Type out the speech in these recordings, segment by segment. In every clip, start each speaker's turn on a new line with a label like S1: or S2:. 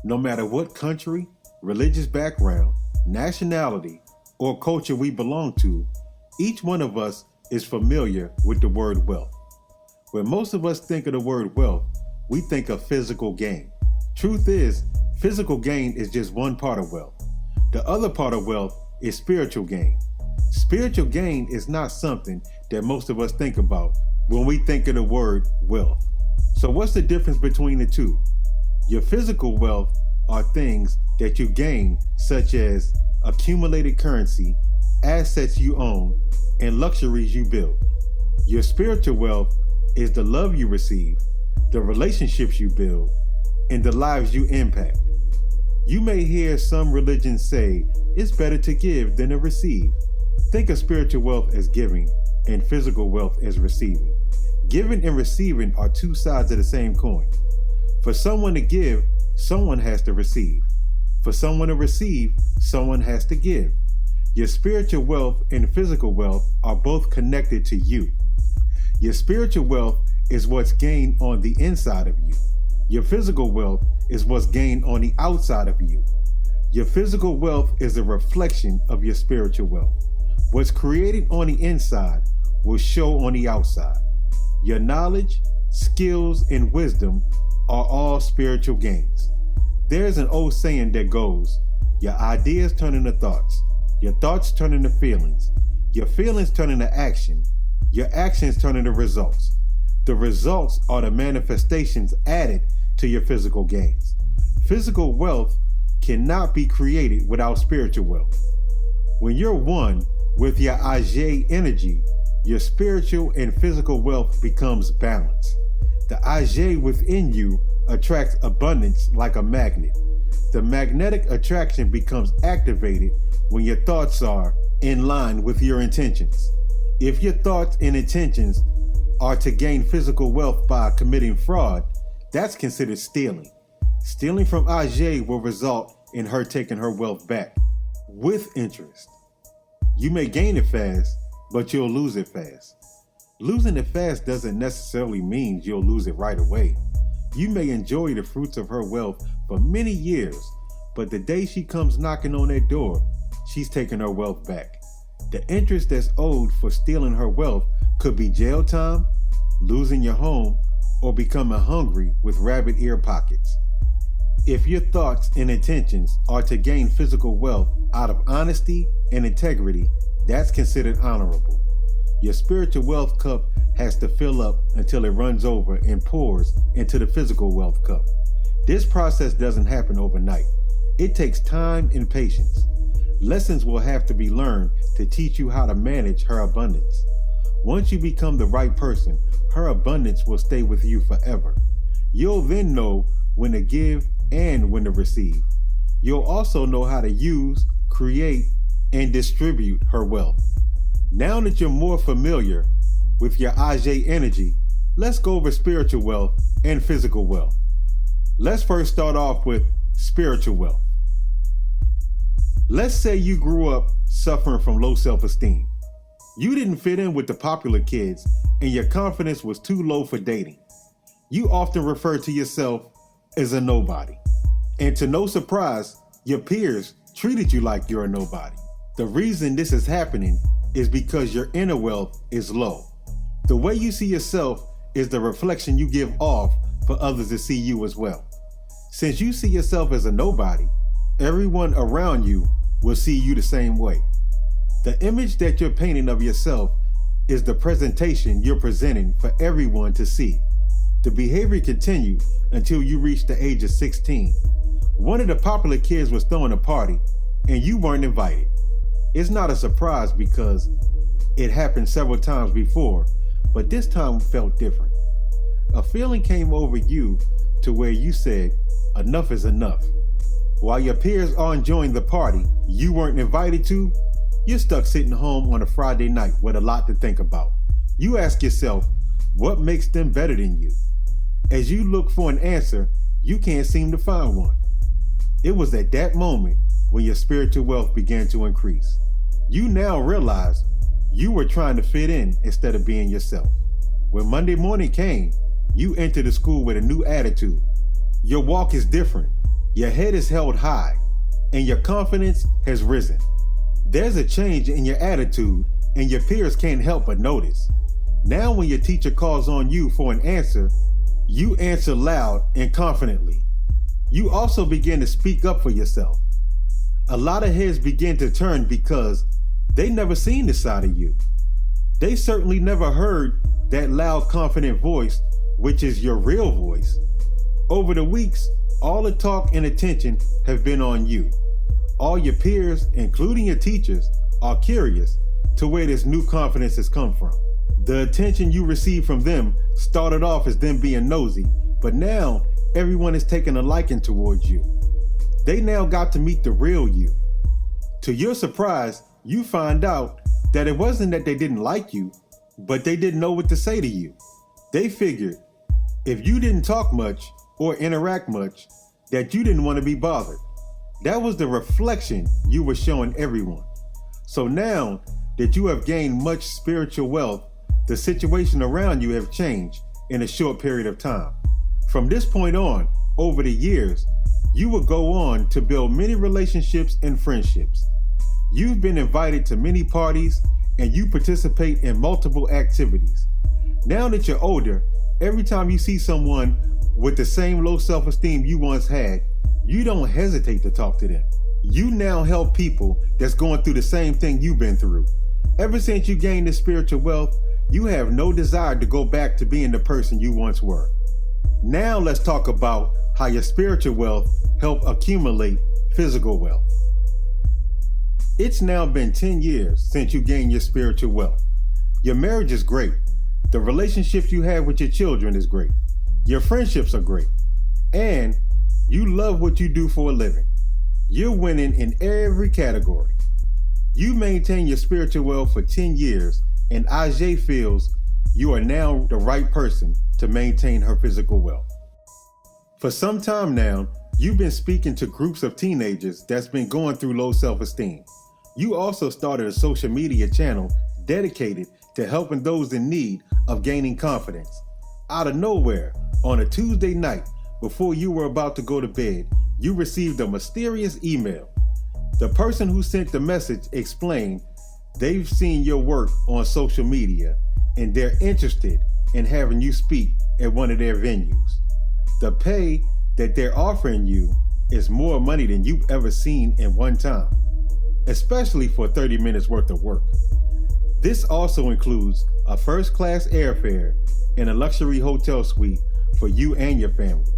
S1: No matter what country, religious background, nationality, or culture we belong to, each one of us is familiar with the word wealth. When most of us think of the word wealth, we think of physical gain. Truth is, physical gain is just one part of wealth. The other part of wealth is spiritual gain. Spiritual gain is not something that most of us think about when we think of the word wealth. So what's the difference between the two? Your physical wealth are things that you gain, such as accumulated currency, assets you own, and luxuries you build. Your spiritual wealth is the love you receive, the relationships you build, and the lives you impact. You may hear some religions say it's better to give than to receive. Think of spiritual wealth as giving and physical wealth as receiving. Giving and receiving are two sides of the same coin. For someone to give, someone has to receive. For someone to receive, someone has to give. Your spiritual wealth and physical wealth are both connected to you. Your spiritual wealth is what's gained on the inside of you. Your physical wealth is what's gained on the outside of you. Your physical wealth is a reflection of your spiritual wealth. What's created on the inside will show on the outside. Your knowledge, skills, and wisdom are all spiritual gains. There's an old saying that goes, your ideas turn into thoughts, your thoughts turn into feelings, your feelings turn into action, your actions turn into results. The results are the manifestations added to your physical gains. Physical wealth cannot be created without spiritual wealth. When you're one with your dgair energy, your spiritual and physical wealth becomes balanced. The dgair within you attracts abundance like a magnet. The magnetic attraction becomes activated when your thoughts are in line with your intentions. If your thoughts and intentions are to gain physical wealth by committing fraud, that's considered stealing. Stealing from dgair will result in her taking her wealth back with interest. You may gain it fast, but you'll lose it fast. Losing it fast doesn't necessarily mean you'll lose it right away. You may enjoy the fruits of her wealth for many years, but the day she comes knocking on that door, she's taking her wealth back. The interest that's owed for stealing her wealth could be jail time, losing your home, or becoming hungry with rabbit ear pockets. If your thoughts and intentions are to gain physical wealth out of honesty and integrity, that's considered honorable. Your spiritual wealth cup has to fill up until it runs over and pours into the physical wealth cup. This process doesn't happen overnight. It takes time and patience. Lessons will have to be learned to teach you how to manage her abundance. Once you become the right person, her abundance will stay with you forever. You'll then know when to give and when to receive. You'll also know how to use, create, and distribute her wealth. Now that you're more familiar with your dgair energy, let's go over spiritual wealth and physical wealth. Let's first start off with spiritual wealth. Let's say you grew up suffering from low self-esteem. You didn't fit in with the popular kids and your confidence was too low for dating. You often refer to yourself as a nobody. And to no surprise, your peers treated you like you're a nobody. The reason this is happening is because your inner wealth is low. The way you see yourself is the reflection you give off for others to see you as well. Since you see yourself as a nobody, everyone around you will see you the same way. The image that you're painting of yourself is the presentation you're presenting for everyone to see. The behavior continued until you reached the age of 16. One of the popular kids was throwing a party and you weren't invited. It's not a surprise because it happened several times before, but this time felt different. A feeling came over you to where you said, enough is enough. While your peers are enjoying the party you weren't invited to, you're stuck sitting home on a Friday night with a lot to think about. You ask yourself, what makes them better than you? As you look for an answer, you can't seem to find one. It was at that moment when your spiritual wealth began to increase. You now realize you were trying to fit in instead of being yourself. When Monday morning came, you entered the school with a new attitude. Your walk is different. Your head is held high, and your confidence has risen. There's a change in your attitude, and your peers can't help but notice. Now when your teacher calls on you for an answer, you answer loud and confidently. You also begin to speak up for yourself. A lot of heads begin to turn because they never seen this side of you. They certainly never heard that loud, confident voice, which is your real voice. Over the weeks, all the talk and attention have been on you. All your peers, including your teachers, are curious to where this new confidence has come from. The attention you receive from them started off as them being nosy, but now everyone is taking a liking towards you. They now got to meet the real you. To your surprise, you find out that it wasn't that they didn't like you, but they didn't know what to say to you. They figured if you didn't talk much or interact much, that you didn't want to be bothered. That was the reflection you were showing everyone. So now that you have gained much spiritual wealth, the situation around you have changed in a short period of time. From this point on, over the years, you will go on to build many relationships and friendships. You've been invited to many parties and you participate in multiple activities. Now that you're older, every time you see someone with the same low self-esteem you once had, you don't hesitate to talk to them. You now help people that's going through the same thing you've been through. Ever since you gained this spiritual wealth, you have no desire to go back to being the person you once were. Now let's talk about how your spiritual wealth helped accumulate physical wealth. It's now been 10 years since you gained your spiritual wealth. Your marriage is great. The relationships you have with your children is great. Your friendships are great. And you love what you do for a living. You're winning in every category. You maintain your spiritual wealth for 10 years, and Ajay feels you are now the right person to maintain her physical wealth. For some time now, you've been speaking to groups of teenagers that's been going through low self-esteem. You also started a social media channel dedicated to helping those in need of gaining confidence. Out of nowhere, on a Tuesday night, before you were about to go to bed, you received a mysterious email. The person who sent the message explained they've seen your work on social media and they're interested in having you speak at one of their venues. The pay that they're offering you is more money than you've ever seen in one time, especially for 30 minutes worth of work. This also includes a first-class airfare and a luxury hotel suite for you and your family.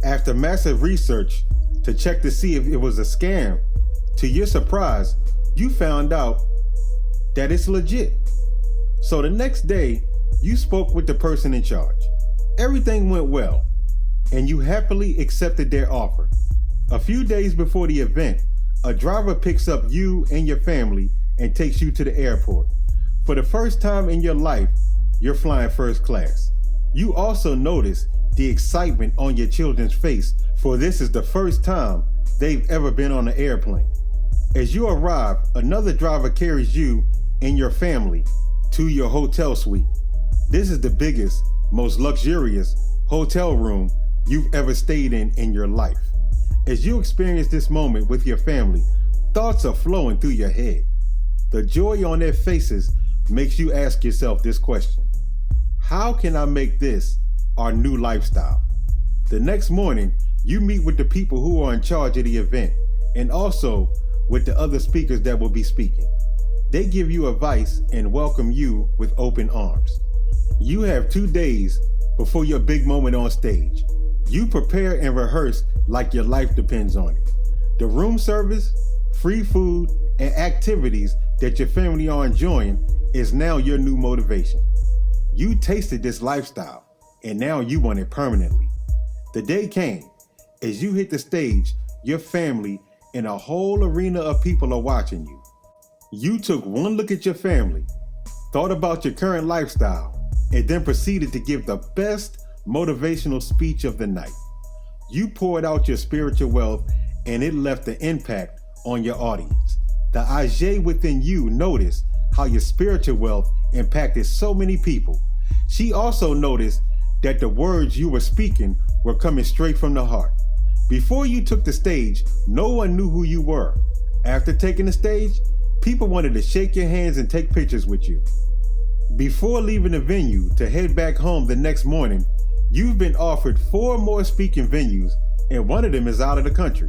S1: After massive research to check to see if it was a scam, to your surprise, you found out that it's legit. So the next day, you spoke with the person in charge. Everything went well, and you happily accepted their offer. A few days before the event, a driver picks up you and your family and takes you to the airport. For the first time in your life, you're flying first class. You also notice the excitement on your children's face, for this is the first time they've ever been on an airplane. As you arrive, another driver carries you and your family to your hotel suite. This is the biggest, most luxurious hotel room you've ever stayed in your life. As you experience this moment with your family, thoughts are flowing through your head. The joy on their faces makes you ask yourself this question: how can I make this our new lifestyle? The next morning, you meet with the people who are in charge of the event and also with the other speakers that will be speaking. They give you advice and welcome you with open arms. You have 2 days before your big moment on stage. You prepare and rehearse like your life depends on it. The room service, free food, and activities that your family are enjoying is now your new motivation. You tasted this lifestyle, and now you want it permanently. The day came. As you hit the stage, your family and a whole arena of people are watching you. You took one look at your family, thought about your current lifestyle, and then proceeded to give the best motivational speech of the night. You poured out your spiritual wealth, and it left an impact on your audience. The Ajay within you noticed how your spiritual wealth impacted so many people. She also noticed that the words you were speaking were coming straight from the heart. Before you took the stage, no one knew who you were. After taking the stage, people wanted to shake your hands and take pictures with you. Before leaving the venue to head back home the next morning, you've been offered 4 more speaking venues, and one of them is out of the country.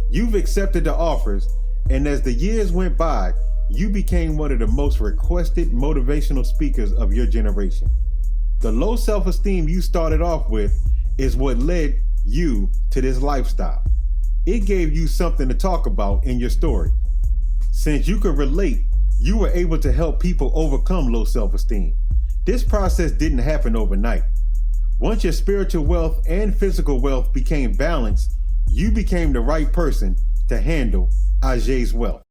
S1: You've accepted the offers, and as the years went by, you became one of the most requested motivational speakers of your generation. The low self-esteem you started off with is what led you to this lifestyle. It gave you something to talk about in your story. Since you could relate, you were able to help people overcome low self-esteem. This process didn't happen overnight. Once your spiritual wealth and physical wealth became balanced, you became the right person to handle Ajay's wealth.